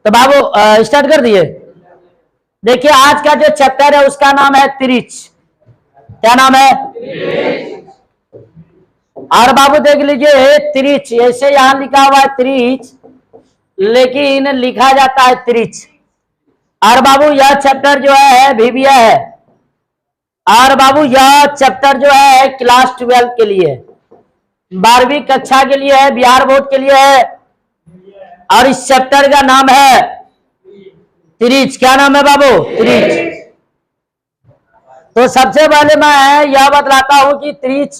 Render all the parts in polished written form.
तो बाबू स्टार्ट कर दिए। देखिए आज का जो चैप्टर है उसका नाम है त्रिच। क्या नाम है? और बाबू देख लीजिए त्रिच, ऐसे यहां लिखा हुआ है त्रिच, लेकिन लिखा जाता है त्रिच। और बाबू यह चैप्टर जो है भिविया है। और बाबू यह चैप्टर जो है क्लास 12 के लिए, 12वीं कक्षा के लिए है, बिहार बोर्ड के लिए है। और इस चैप्टर का नाम है त्रिच। क्या नाम है बाबू? त्रिच। तो सबसे पहले मैं यह बतलाता हूं कि त्रिच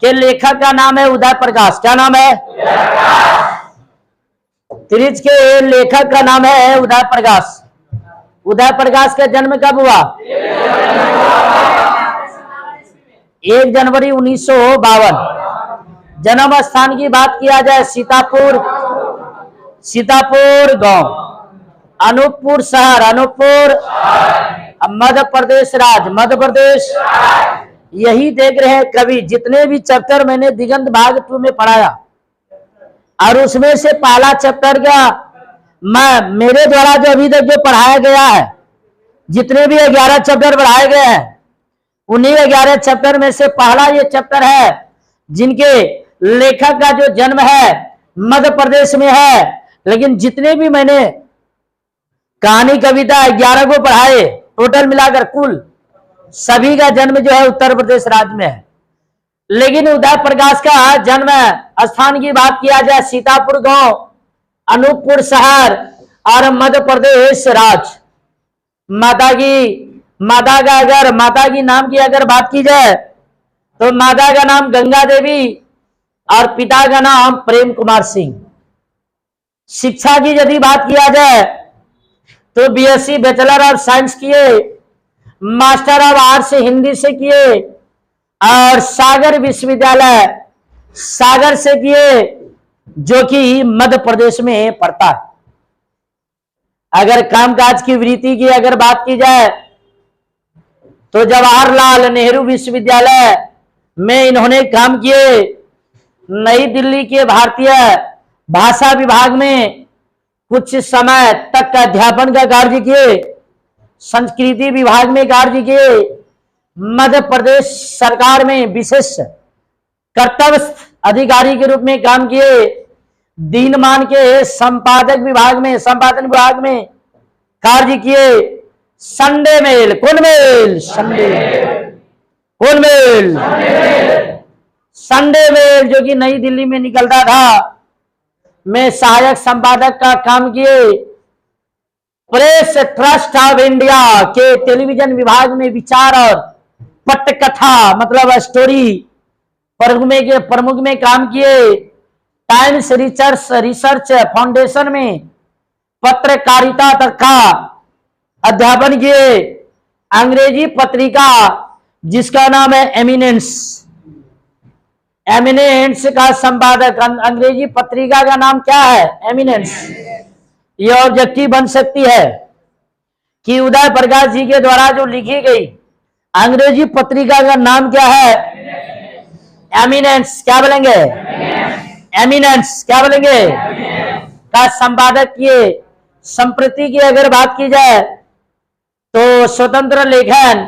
के लेखक का नाम है उदय प्रकाश। क्या नाम है? त्रिच के लेखक का नाम है उदय प्रकाश। उदय प्रकाश का जन्म कब हुआ? 1 जनवरी 1952। जन्म स्थान की बात किया जाए सीतापुर गांव, अनूपपुर शहर, अनूपपुर मध्य प्रदेश राज्य, मध्य प्रदेश। यही देख रहे हैं कवि, जितने भी चैप्टर मैंने दिगंत भाग 2 में पढ़ाया और उसमें से पहला चैप्टर का मेरे द्वारा जो अभी तक जो पढ़ाया गया है, जितने भी 11 चैप्टर पढ़ाए गए हैं, उन्हीं 11 चैप्टर में से पहला ये चैप्टर है जिनके लेखक का जो जन्म है मध्य प्रदेश में है। लेकिन जितने भी मैंने कहानी कविता 11 को पढ़ाए, टोटल मिलाकर कुल सभी का जन्म जो है उत्तर प्रदेश राज्य में है। लेकिन उदय प्रकाश का जन्म स्थान की बात किया जाए सीतापुर गांव, अनूपपुर शहर और मध्य प्रदेश राज्य। माता की नाम की अगर बात की जाए तो माता का नाम गंगा देवी और पिता का नाम प्रेम कुमार सिंह। शिक्षा की यदि बात किया जाए तो बीएससी बैचलर ऑफ साइंस किए, मास्टर ऑफ आर्ट्स हिंदी से किए और सागर विश्वविद्यालय सागर से किए, जो कि मध्य प्रदेश में पड़ता है। अगर कामकाज की वृत्ति की अगर बात की जाए तो जवाहरलाल नेहरू विश्वविद्यालय में इन्होंने काम किए। नई दिल्ली के भारतीय भाषा विभाग में कुछ समय तक अध्यापन का कार्य किए, संस्कृति विभाग में कार्य किए, मध्य प्रदेश सरकार में विशेष कर्तव्य अधिकारी के रूप में काम किए, दिनमान के संपादन विभाग में कार्य किए। संडे मेल, कौन मेल? संडे मेल जो कि नई दिल्ली में निकलता था, में सहायक संपादक का काम किए। प्रेस ट्रस्ट ऑफ इंडिया के टेलीविजन विभाग में विचार और पटकथा मतलब स्टोरी प्रमुख में काम किए। टाइम्स रिसर्च फाउंडेशन में पत्रकारिता तथा अध्यापन किए। अंग्रेजी पत्रिका जिसका नाम है एमिनेंस का संपादक। अंग्रेजी पत्रिका का नाम क्या है? एमिनेंस। यह ऑब्जेक्टिव बन सकती है कि उदय प्रकाश जी के द्वारा जो लिखी गई अंग्रेजी पत्रिका का नाम क्या है? एमिनेंस। क्या बोलेंगे? एमिनेंस। क्या बोलेंगे? का संपादक किए। संप्रति की अगर बात की जाए तो स्वतंत्र लेखन,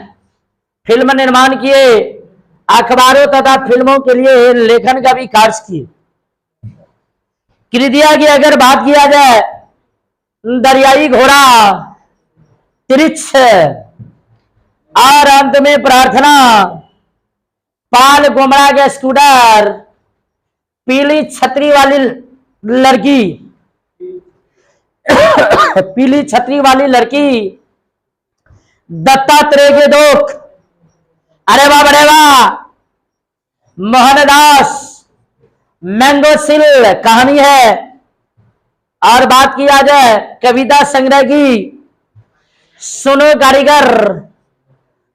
फिल्म निर्माण किए, अखबारों तथा फिल्मों के लिए लेखन का भी कार्य किए। कृतियां की अगर बात किया जाए, दरियाई घोड़ा, त्रिच और अंत में प्रार्थना, पाल गोमड़ा के स्कूटर, पीली छतरी वाली लड़की, पीली छतरी वाली लड़की, दत्तात्रेय के दुख, अरे वाह, मोहनदास, मैंगो सिल कहानी है। और बात किया जाए कविता संग्रह की, सुनो कारीगर,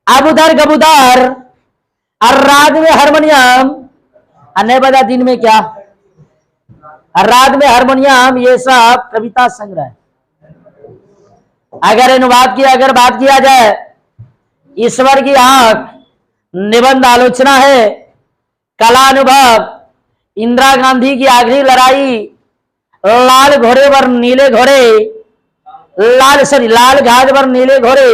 अबुदर गबुदर और रात में हारमोनियम, अन्य बता दिन में क्या, रात में हारमोनियम, ये सब कविता संग्रह है। अगर अनुवाद की अगर बात किया जाए, ईश्वर की आंख निबंध आलोचना है। कला अनुभव, इंदिरा गांधी की आखिरी लड़ाई, लाल घोड़े पर नीले घोड़े, लाल घाट पर नीले घोड़े,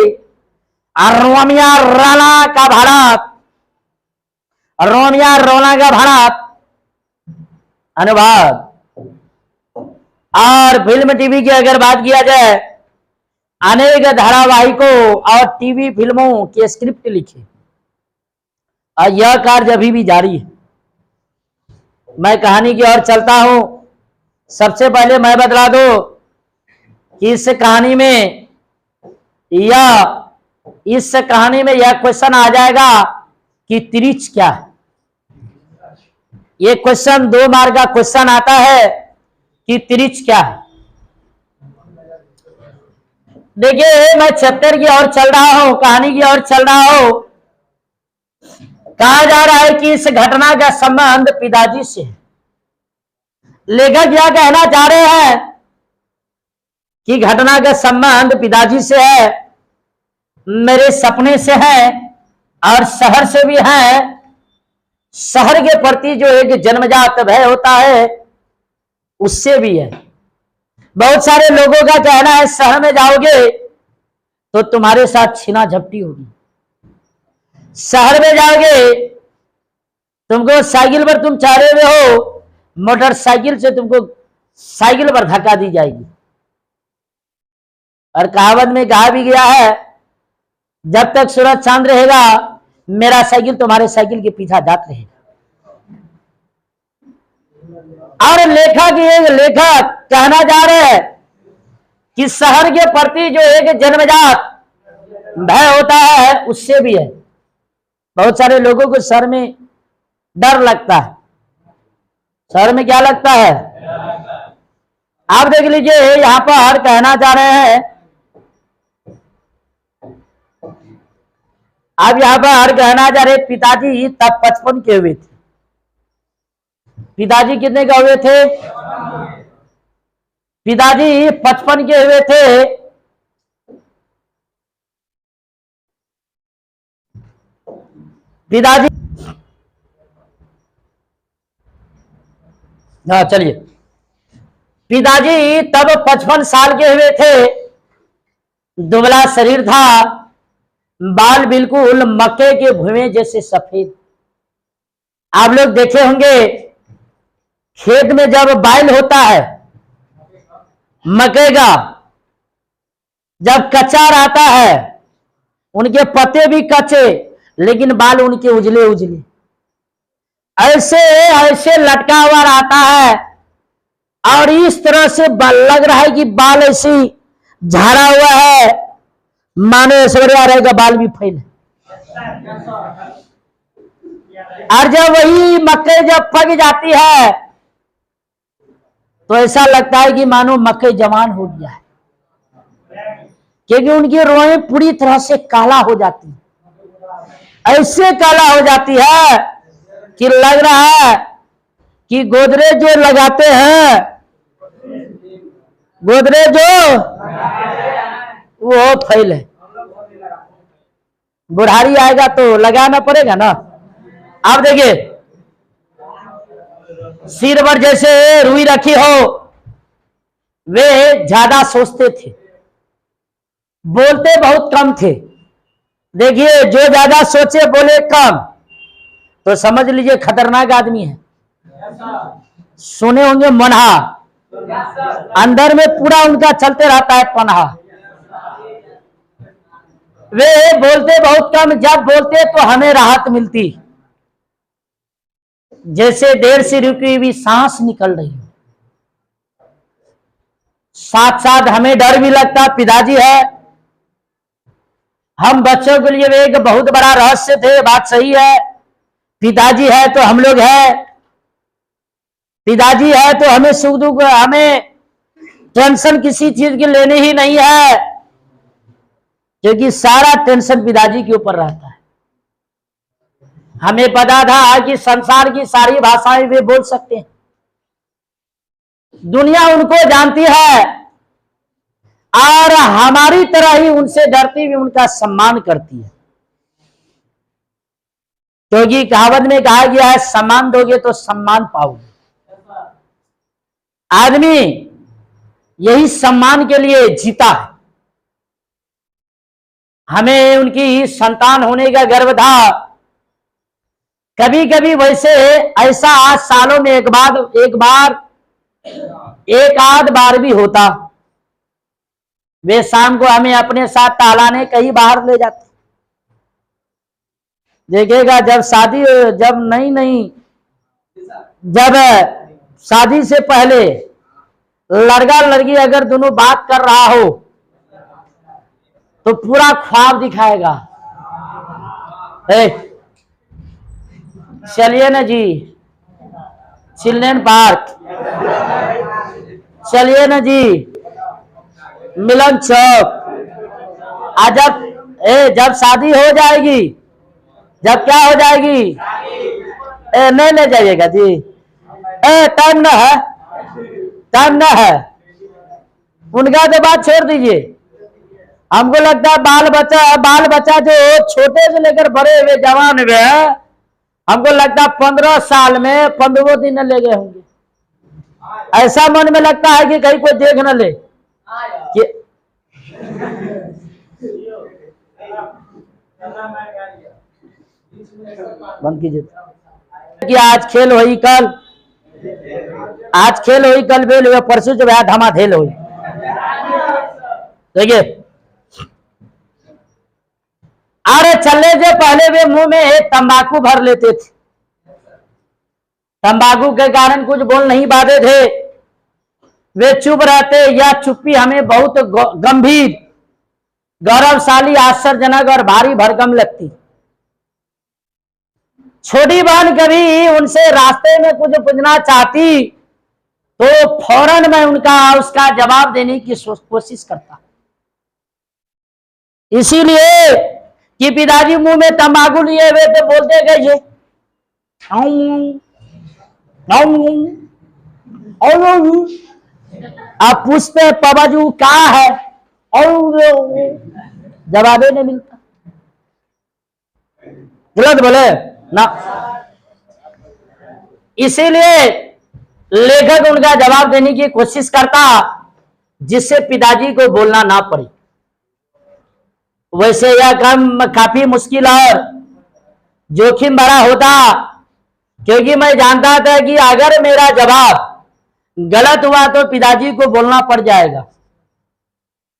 रोमिया राणा का भारत, रोमिया रोना का भारत। अनुवाद। और फिल्म टीवी की अगर बात किया जाए, अनेक धारावाहिकों और टीवी फिल्मों के स्क्रिप्ट लिखे और यह कार्य अभी भी जारी है। मैं कहानी की ओर चलता हूं। सबसे पहले मैं बतला दूं कि इस कहानी में यह क्वेश्चन आ जाएगा कि त्रिच क्या है। ये क्वेश्चन 2 मार्क का क्वेश्चन आता है कि त्रिच क्या है। देखिए, मैं चैप्टर की ओर चल रहा हूं, कहानी की ओर चल रहा हूं। कहा जा रहा है कि इस घटना का संबंध पिताजी से है। लेखक यह कहना चाह रहे हैं कि घटना का संबंध पिताजी से है, मेरे सपने से है और शहर से भी है। शहर के प्रति जो एक जन्मजात भय होता है उससे भी है। बहुत सारे लोगों का कहना है शहर में जाओगे तो तुम्हारे साथ छीना झपटी होगी। शहर में जाओगे, तुमको साइकिल पर तुम चढ़े हुए हो, मोटरसाइकिल से तुमको साइकिल पर धक्का दी जाएगी। और कहावत में कहा भी गया है, जब तक सूरज चांद रहेगा मेरा साइकिल तुम्हारे साइकिल के पीछा जात रहेगा। और लेखक कहना जा रहे हैं कि शहर के प्रति जो एक जन्मजात भय होता है उससे भी है। बहुत सारे लोगों को शहर में डर लगता है। शहर में क्या लगता है? आप देख लीजिए, यहां पर कहना चाह रहे हैं, आप यहां पर कहना चाह रहे पिताजी तब 55 के हुए थे। पिताजी कितने का हुए थे? पिताजी 55 के हुए थे। पिताजी, हाँ चलिए, पिताजी तब 55 साल के हुए थे। दुबला शरीर था, बाल बिल्कुल मक्के के भुए जैसे सफेद। आप लोग देखे होंगे खेत में जब बाल होता है मक्के का, जब कच्चा रहता है, उनके पत्ते भी कच्चे लेकिन बाल उनके उजले उजले ऐसे ऐसे लटका हुआ रहता है। और इस तरह से लग रहा है कि बाल ऐसी झाड़ा हुआ है, मानो ऐश्वर्या रहेगा बाल भी फैले। और जब वही मक्के जब पक जाती है तो ऐसा लगता है कि मानो मक्के जवान हो गया है, क्योंकि उनकी रोएं पूरी तरह से काला हो जाती है। ऐसे काला हो जाती है कि लग रहा है कि गोदरेज जो लगाते हैं, गोदरेज जो वो फैले। बुढ़ारी आएगा तो लगाना पड़ेगा ना। आप देखिए, सिर पर जैसे रुई रखी हो, वे ज्यादा सोचते थे, बोलते बहुत कम थे। देखिए, जो ज्यादा सोचे बोले कम तो समझ लीजिए खतरनाक आदमी है। सुने होंगे मनहा, अंदर में पूरा उनका चलते रहता है पनहा। वे बोलते बहुत कम, जब बोलते तो हमें राहत मिलती, जैसे देर से रुकी हुई सांस निकल रही हो। साथ साथ हमें डर भी लगता। पिताजी है, हम बच्चों के लिए एक बहुत बड़ा रहस्य थे। बात सही है, पिताजी है तो हम लोग है, पिताजी है तो हमें सुख दुख, हमें टेंशन किसी चीज की लेनी ही नहीं है, क्योंकि सारा टेंशन पिताजी के ऊपर रहता है। हमें पता था कि संसार की सारी भाषाएं वे बोल सकते हैं, दुनिया उनको जानती है और हमारी तरह ही उनसे डरती हुई उनका सम्मान करती है। क्योंकि कहावत में कहा गया है, सम्मान दोगे तो सम्मान पाओगे। आदमी यही सम्मान के लिए जीता है। हमें उनकी संतान होने का गर्व था। कभी कभी वैसे ऐसा सालों में एक आध बार भी होता। वे शाम को हमें अपने साथ टहलाने कहीं बाहर ले जाते। देखिएगा जब शादी से पहले लड़का लड़की अगर दोनों बात कर रहा हो तो पूरा ख्वाब दिखाएगा। चलिए ना जी चिल्ड्रन पार्क, चलिए ना जी मिलन चौक। जब शादी हो जाएगी, जब क्या हो जाएगी, नहीं ले जाइएगा जी, टाइम ना है, टाइम ना है। उनका तो बात छोड़ दीजिए। हमको लगता है बाल बच्चा जो छोटे से लेकर बड़े हुए जवान हुए हैं, हमको लगता है 15 साल में 15 दिन ले गए होंगे। ऐसा मन में लगता है कि कहीं कोई देख न ले कि बंद कीजिए कि आज खेल हुई कल, आज खेल हुई कल बेल हुई, परसों जो है धमाधेल हुई। देखिए अरे चलने से पहले वे मुंह में तंबाकू भर लेते थे। तंबाकू के कारण कुछ बोल नहीं पाते थे। वे चुप रहते। यह चुप्पी हमें बहुत गंभीर, गौरवशाली, आश्चर्यजनक और भारी भरकम लगती। छोटी बहन कभी उनसे रास्ते में कुछ पूछना चाहती तो फौरन मैं उसका जवाब देने की कोशिश करता। इसीलिए कि पिताजी मुंह में तंबाकू लिए हुए तो बोलते कैसे, आप पूछते पाबाजू क्या है, और जवाब नहीं मिलता। गलत बोले ना। इसीलिए लेखक उनका जवाब देने की कोशिश करता जिससे पिताजी को बोलना ना पड़े। वैसे यह काम काफी मुश्किल और जोखिम भरा होता, क्योंकि मैं जानता था कि अगर मेरा जवाब गलत हुआ तो पिताजी को बोलना पड़ जाएगा।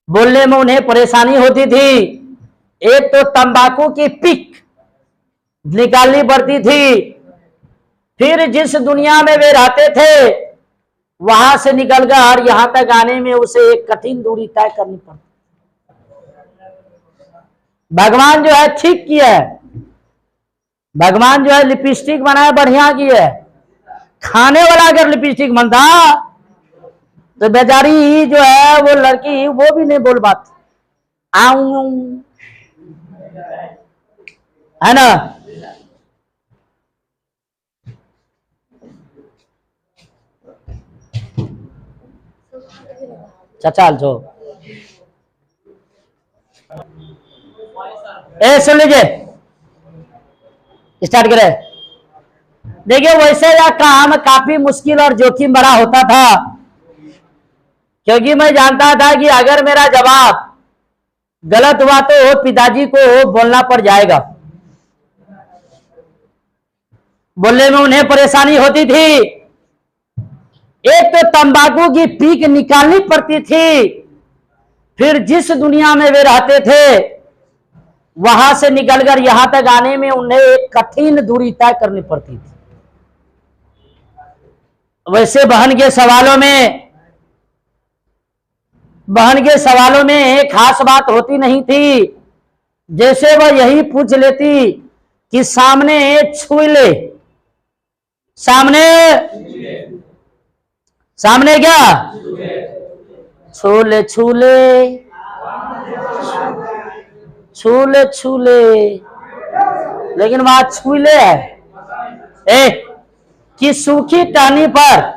बोलने में उन्हें परेशानी होती थी। एक तो तंबाकू की पिक निकालनी पड़ती थी, फिर जिस दुनिया में वे रहते थे वहां से निकलकर यहां तक आने में उसे एक कठिन दूरी तय करनी पड़ती। भगवान जो है ठीक किया है, भगवान जो है लिपस्टिक बनाया बढ़िया की है। खाने वाला अगर लिपस्टिक बनता तो बेचारी जो है वो लड़की वो भी नहीं बोल पाती, है ना। चचाल जो सुन लीजिए, स्टार्ट करें। देखिए वैसे यह काम काफी मुश्किल और जोखिम भरा होता था, क्योंकि मैं जानता था कि अगर मेरा जवाब गलत हुआ तो पिताजी को बोलना पड़ जाएगा। बोलने में उन्हें परेशानी होती थी। एक तो तंबाकू की पीक निकालनी पड़ती थी, फिर जिस दुनिया में वे रहते थे वहां से निकलकर यहां तक आने में उन्हें एक कठिन दूरी तय करनी पड़ती थी। वैसे बहन के सवालों में खास बात होती नहीं थी। जैसे वह यही पूछ लेती कि सामने छू ले, सामने क्या छू ले लेकिन वहां छू ले है कि सूखी टहनी पर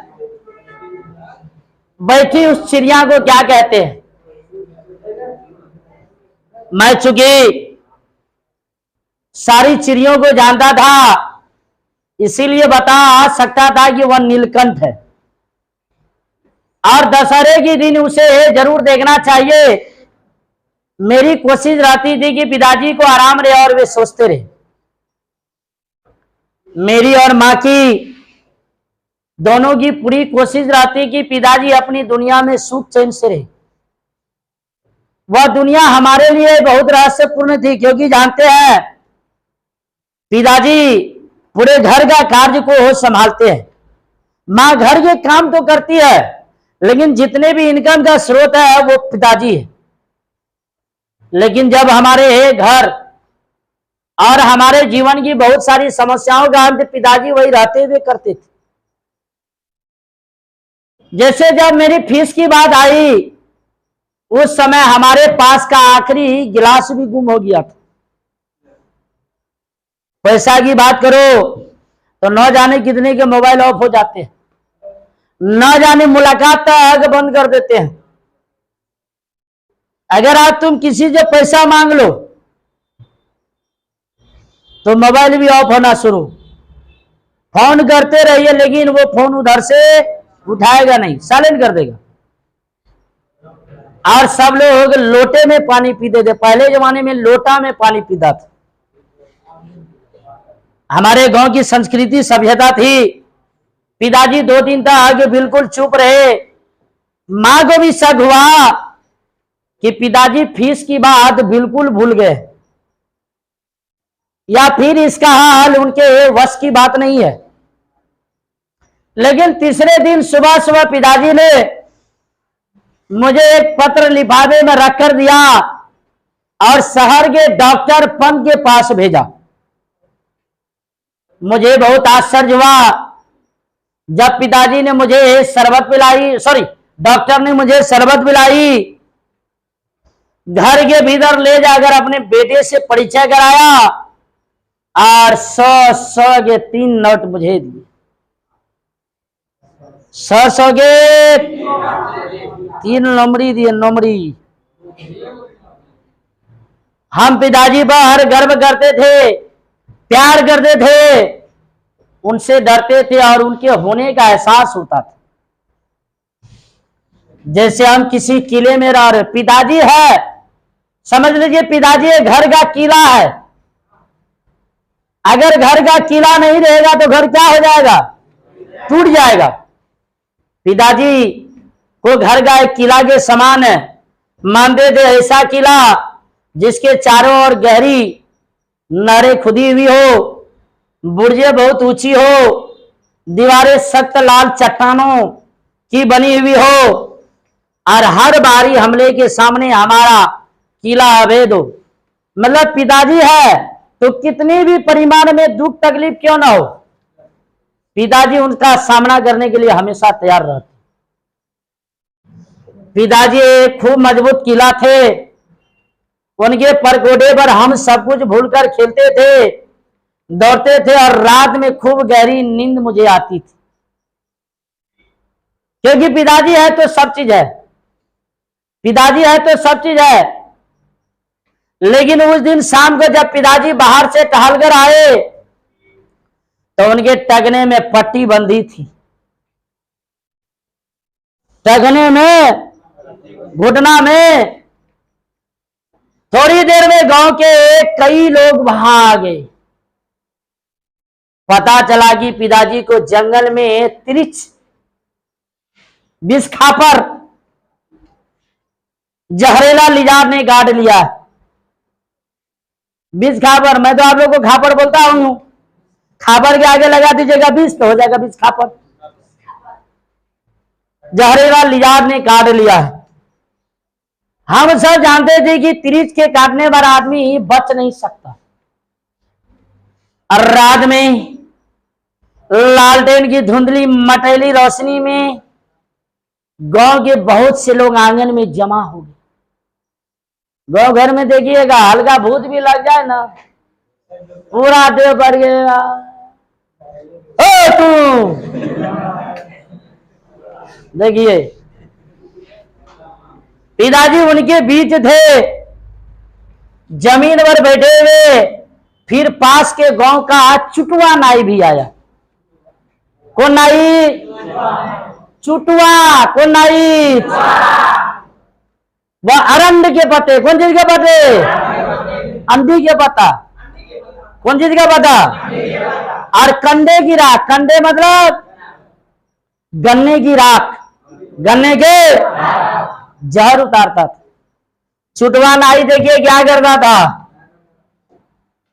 बैठी उस चिड़िया को क्या कहते हैं। मैं चूंकि सारी चिड़ियों को जानता था, इसीलिए बता सकता था कि वह नीलकंठ है और दशहरे के दिन उसे जरूर देखना चाहिए। मेरी कोशिश रहती थी कि पिताजी को आराम रहे और वे सोचते रहे। मेरी और माँ की दोनों की पूरी कोशिश रहती कि पिताजी अपनी दुनिया में सुख चैन से रहे। वह दुनिया हमारे लिए बहुत रहस्यपूर्ण थी, क्योंकि जानते हैं पिताजी पूरे घर का कार्य को संभालते हैं। माँ घर के काम तो करती है, लेकिन जितने भी इनकम का स्रोत है वो पिताजी है। लेकिन जब हमारे घर और हमारे जीवन की बहुत सारी समस्याओं का अंत पिताजी वही रहते हुए करते थे। जैसे जब मेरी फीस की बात आई, उस समय हमारे पास का आखिरी गिलास भी गुम हो गया था। पैसा की बात करो तो न जाने कितने के मोबाइल ऑफ हो जाते हैं, न जाने मुलाकात तक बंद कर देते हैं। अगर आज तुम किसी से पैसा मांग लो तो मोबाइल भी ऑफ होना शुरू। फोन करते रहिए, लेकिन वो फोन उधर से उठाएगा नहीं, साइलेंट कर देगा। और सब लोग लोटे में पानी पीते थे। पहले जमाने में लोटा में पानी पीता था। हमारे गांव की संस्कृति सभ्यता थी। पिताजी 2 दिन तक बिल्कुल चुप रहे। मां को भी शक हुआ कि पिताजी फीस की बात बिल्कुल भूल गए, या फिर इसका हाल उनके वश की बात नहीं है। लेकिन तीसरे दिन सुबह सुबह पिताजी ने मुझे एक पत्र लिफाफे में रखकर दिया और शहर के डॉक्टर पंत के पास भेजा। मुझे बहुत आश्चर्य हुआ जब पिताजी ने मुझे शरबत पिलाई, डॉक्टर ने मुझे शरबत पिलाई, घर के भीतर ले जाकर अपने बेटे से परिचय कराया और 100 के 3 नोट मुझे दिए। 100 के 3 नंबरी दिए, नंबरी। हम पिताजी पर गर्व करते थे, प्यार करते थे, उनसे डरते थे और उनके होने का एहसास होता था। जैसे हम किसी किले में रह रहे, पिताजी है, समझ लीजिए पिताजी एक घर का किला है। अगर घर का किला नहीं रहेगा तो घर क्या हो जाएगा? टूट जाएगा। पिताजी को घर का एक किला के समान है मानते थे। ऐसा किला जिसके चारों ओर गहरी नहरें खुदी हुई हो, बुर्जें बहुत ऊंची हो, दीवारें सख्त लाल चट्टानों की बनी हुई हो, और हर बारी हमले के सामने हमारा किला अभेद हो। मतलब पिताजी है तो कितनी भी परिमाण में दुख तकलीफ क्यों ना हो, पिताजी उनका सामना करने के लिए हमेशा तैयार रहते। पिताजी एक खूब मजबूत किला थे। उनके परकोटे पर हम सब कुछ भूलकर खेलते थे, दौड़ते थे, और रात में खूब गहरी नींद मुझे आती थी, क्योंकि पिताजी है तो सब चीज है। पिताजी है तो सब चीज है। लेकिन उस दिन शाम को जब पिताजी बाहर से टहलकर आए तो उनके टखने में पट्टी बंधी थी। टखने में, घुटना में। थोड़ी देर में गांव के कई लोग वहां आ गए। पता चला कि पिताजी को जंगल में तिरिच विष खापर जहरीला लिजार ने गाड़ लिया। विष खापर, मैं तो आप लोग को खापर बोलता हूं। खापर के आगे लगा दीजिएगा विष तो हो जाएगा विष खापर। जहरीला लिजार ने काट लिया है। हम सब जानते थे कि तिरिच के काटने पर आदमी बच नहीं सकता। और रात में लालटेन की धुंधली मटेली रोशनी में गांव के बहुत से लोग आंगन में जमा हो गए। गांव घर में देखिएगा हल्का भूत भी लग जाए ना, पूरा देव बढ़ गया। ओ तू देखिए पिताजी उनके बीच थे, जमीन पर बैठे हुए। फिर पास के गांव का चुटुआ नाई भी आया। कौन नाई? चुटुआ। कौन नाई? वह अरंड के पत्ते, कौन चीज के पत्ते? अंधी के पत्ता, कौन चीज का पत्ता? और कंडे की राख, कंडे मतलब गन्ने की राख, गन्ने के जहर उतारता था। चुटवा नाई देखिए क्या करता था,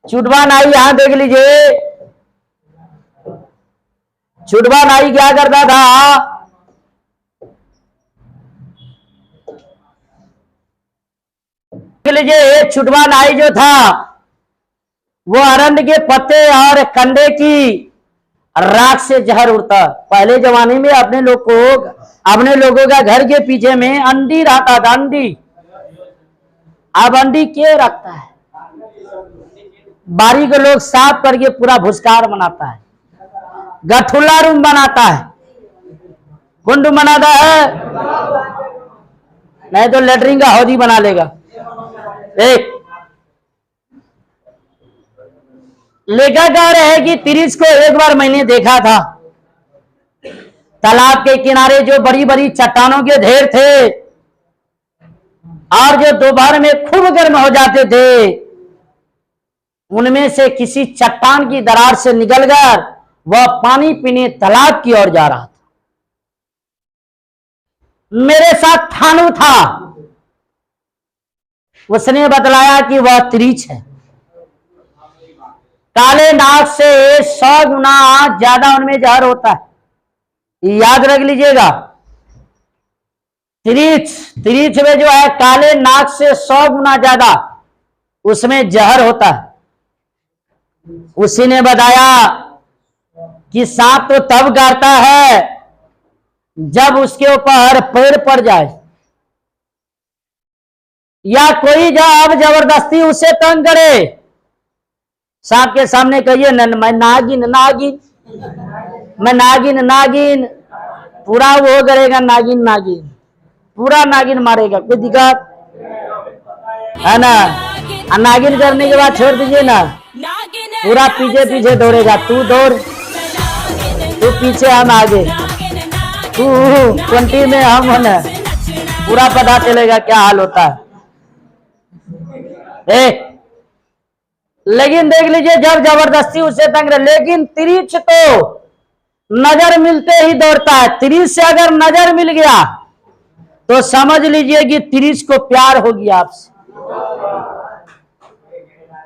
चुटवा नाई यहां देख लीजिए, चुटवा नाई क्या करता था, देख लीजिए चुटवा नाई जो था वो अरंड के पत्ते और कंडे की राख से जहर उड़ता। पहले जमाने में अपने लोगों का घर के पीछे में अंडी रहता था, अंडी। अब अंडी क्यों रखता है? बारी को लोग साफ करके पूरा भुसकार बनाता है, गठुल्ला रूम बनाता है, कुंड बनाता है, नहीं तो लेटरिन का हौदी बना लेगा। एक लेखक कह रहे हैं कि तिरिस को एक बार मैंने देखा था, तालाब के किनारे जो बड़ी बड़ी चट्टानों के ढेर थे और जो दोपहर में खूब गर्म हो जाते थे, उनमें से किसी चट्टान की दरार से निकलकर वह पानी पीने तालाब की ओर जा रहा था। मेरे साथ थानू था, उसने बतलाया कि वह तिरिच है, काले नाग से 100 गुना ज्यादा उनमें जहर होता है, याद रख लीजिएगा। तिरिच में जो है काले नाग से 100 गुना ज्यादा उसमें जहर होता है। उसी ने बताया कि सांप तो तब गारता है जब उसके ऊपर पैर पड़ जाए या कोई जब जबरदस्ती उसे तंग करे। सांप के सामने कहिए मैं नागिन नागिन, मैं नागिन नागिन, पूरा वो करेगा नागिन नागिन, पूरा नागिन मारेगा, कोई दिक्कत है ना। नागिन करने के बाद छोड़ दीजिए ना, पूरा पीछे पीछे दौड़ेगा, तू दौड़, तू पीछे हम आगे, तू 20 में हम है, पूरा पता चलेगा क्या हाल होता है। लेकिन देख लीजिए जब जबरदस्ती उसे तंग रहे, लेकिन तिरिच तो नजर मिलते ही दौड़ता है। तिरिच से अगर नजर मिल गया तो समझ लीजिए कि तिरिच को प्यार हो गया आपसे,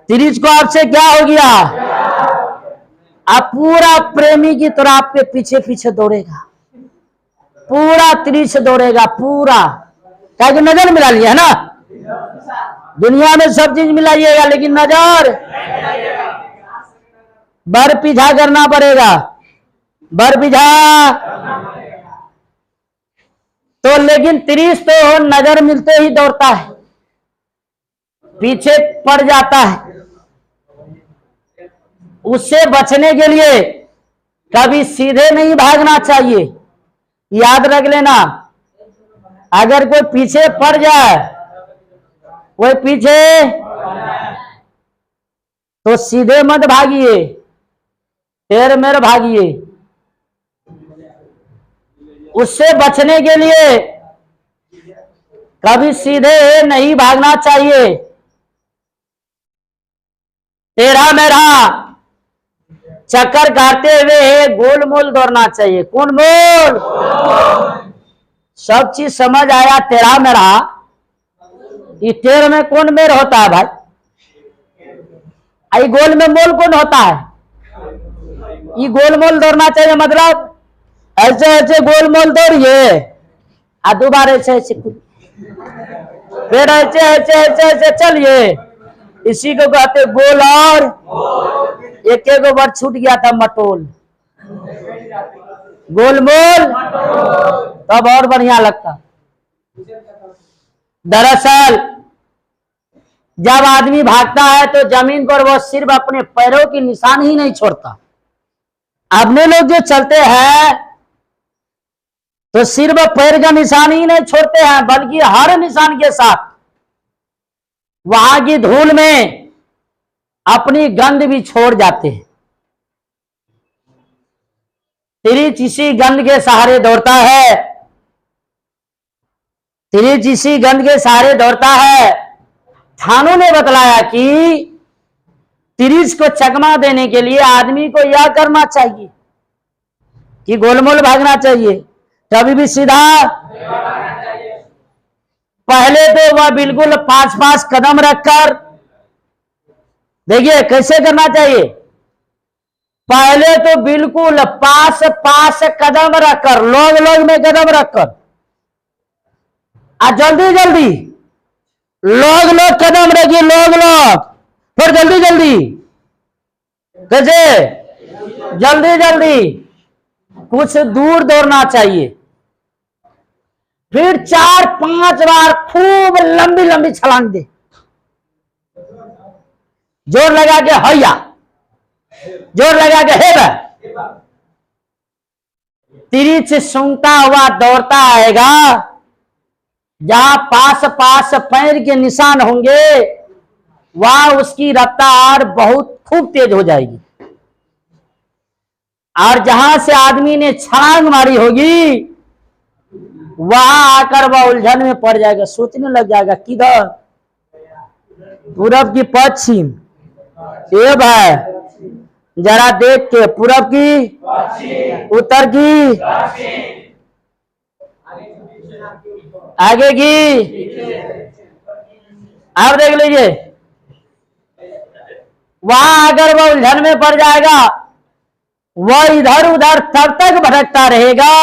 तिरिच को आपसे क्या हो गया, आप पूरा प्रेमी की तरह आपके पीछे पीछे दौड़ेगा, पूरा तिरिच दौड़ेगा पूरा, क्या कि नजर मिला लिया है ना। दुनिया में सब चीज मिलाइएगा लेकिन नजर बर पीछा करना पड़ेगा, बर पीछा तो। लेकिन तिरिच तो नजर मिलते ही दौड़ता है, पीछे पड़ जाता है। उससे बचने के लिए कभी सीधे नहीं भागना चाहिए, याद रख लेना। अगर कोई पीछे पड़ जाए, कोई पीछे, तो सीधे मत भागिए, टेढ़ मेढ़ भागिए। उससे बचने के लिए कभी सीधे नहीं भागना चाहिए, टेढ़ा मेढ़ा चक्कर काटते हुए गोल मोल दौड़ना चाहिए। कौन मोल? सब चीज समझ आया। टेढ़ा मेढ़ा, ये टेढ़ में कौन मेढ़ होता है भाई? आई गोल में मोल कौन होता है? ये गोल मोल दौड़ना चाहिए, मतलब ऐसे ऐसे गोल मोल दौड़िए, आ दोबारा ऐसे ऐसे, फिर ऐसे ऐसे ऐसे ऐसे चलिए, इसी को कहते गोल। और एक एक वर्ड छूट गया था, मटोल, गोल मोल, तब और बढ़िया लगता। दरअसल जब आदमी भागता है तो जमीन पर वो सिर्फ अपने पैरों की निशान ही नहीं छोड़ता। अपने लोग जो चलते हैं तो सिर्फ पैर का निशान ही नहीं छोड़ते हैं, बल्कि हर निशान के साथ वहां की धूल में अपनी गंध भी छोड़ जाते हैं। तिरिच इसी गंध के सहारे दौड़ता है। तिरिच इसी गंध के सहारे दौड़ता है। थानों ने बतलाया कि तिरिच को चकमा देने के लिए आदमी को यह करना चाहिए कि गोलमोल भागना चाहिए, कभी भी सीधा। पहले तो वह बिल्कुल 5-5 कदम रखकर, देखिए कैसे करना चाहिए। पहले तो बिल्कुल 5-5 कदम रखकर, लोग में कदम रखकर, जल्दी जल्दी लोग कदम रखिए, लोग फिर जल्दी जल्दी, कैसे जल्दी जल्दी कुछ दूर दौड़ना चाहिए। फिर 4-5 बार खूब लंबी लंबी छलांग दे, जोर लगा के हैया, जोर लगा के हेबा। तिरिच सूंघता हुआ दौड़ता आएगा, जहां पास पास पैर के निशान होंगे वहां उसकी रफ्तार बहुत खूब तेज हो जाएगी, और जहां से आदमी ने छलांग मारी होगी वहां आकर वह उलझन में पड़ जाएगा, सोचने लग जाएगा किधर, पूरब की पश्चिम, ये भाई जरा देख के, पूरब की, उत्तर की, आगे की, आप देख लीजिए। वहां अगर वह उलझन में पड़ जाएगा, वह इधर उधर तब तक भटकता रहेगा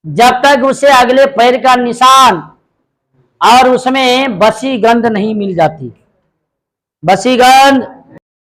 जब तक उसे अगले पैर का निशान और उसमें बसी गंध नहीं मिल जाती। बसी गंध